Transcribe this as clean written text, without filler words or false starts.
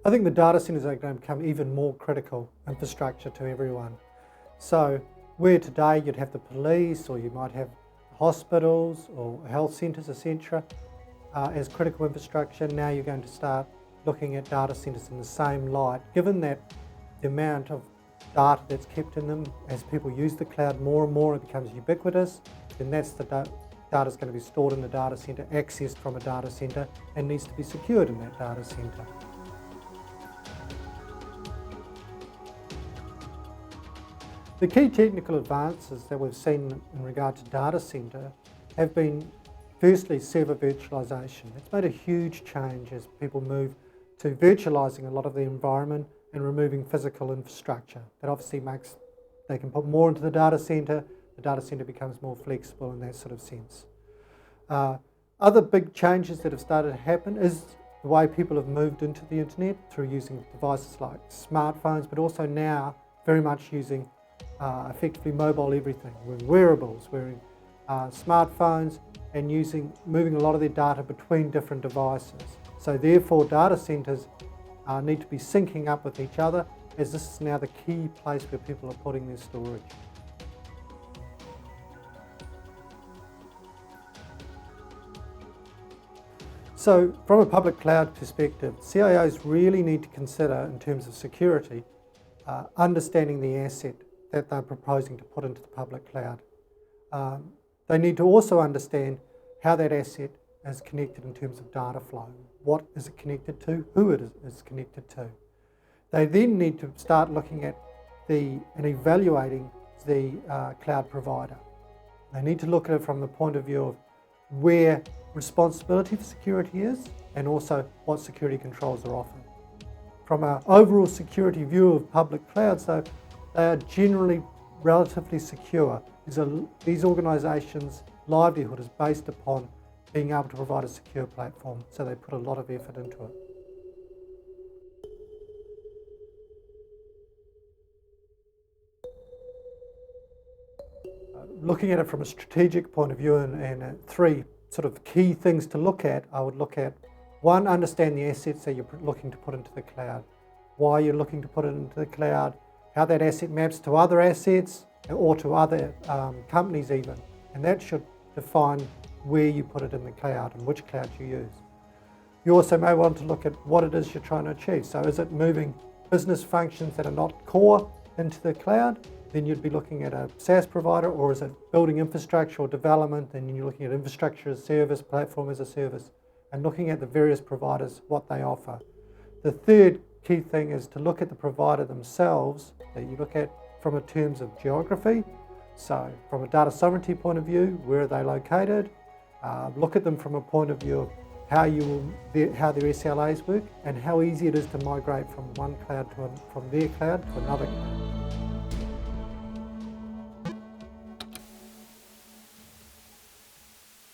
I think the data centers are going to become even more critical infrastructure to everyone. So where today you'd have the police, or you might have hospitals or health centres, etc., as critical infrastructure, now you're going to start looking at data centres in the same light, given that the amount of data that's kept in them, as people use the cloud more and more, it becomes ubiquitous, then that's the data is going to be stored in the data centre, accessed from a data centre, and needs to be secured in that data centre. The key technical advances that we've seen in regard to data centre have been, firstly, server virtualization. It's made a huge change as people move to virtualizing a lot of the environment and removing physical infrastructure. That obviously makes, they can put more into the data centre becomes more flexible in that sort of sense. Other big changes that have started to happen is the way people have moved into the internet through using devices like smartphones, but also now very much using effectively mobile everything. Wearing wearables, wearing smartphones, and moving a lot of their data between different devices. So therefore data centres need to be syncing up with each other, as this is now the key place where people are putting their storage. So from a public cloud perspective, CIOs really need to consider, in terms of security, understanding the asset that they're proposing to put into the public cloud. They need to also understand how that asset is connected in terms of data flow. What is it connected to? Who it is connected to? They then need to start looking at and evaluating the cloud provider. They need to look at it from the point of view of where responsibility for security is, and also what security controls are offered. From an overall security view of public clouds, though, they are generally relatively secure. These organisations' livelihood is based upon being able to provide a secure platform, so they put a lot of effort into it. Looking at it from a strategic point of view, and three sort of key things to look at, I would look at: one, understand the assets that you're looking to put into the cloud, why you're looking to put it into the cloud, how that asset maps to other assets or to other companies even, and that should define where you put it in the cloud and which cloud you use. You also may want to look at what it is you're trying to achieve. So is it moving business functions that are not core into the cloud? Then you'd be looking at a SaaS provider. Or is it building infrastructure or development? Then you're looking at infrastructure as a service, platform as a service, and looking at the various providers, what they offer. The third key thing is to look at the provider themselves, that you look at from a terms of geography. So from a data sovereignty point of view, where are they located? Look at them from a point of view of how their SLAs work, and how easy it is to migrate from one cloud from their cloud to another cloud.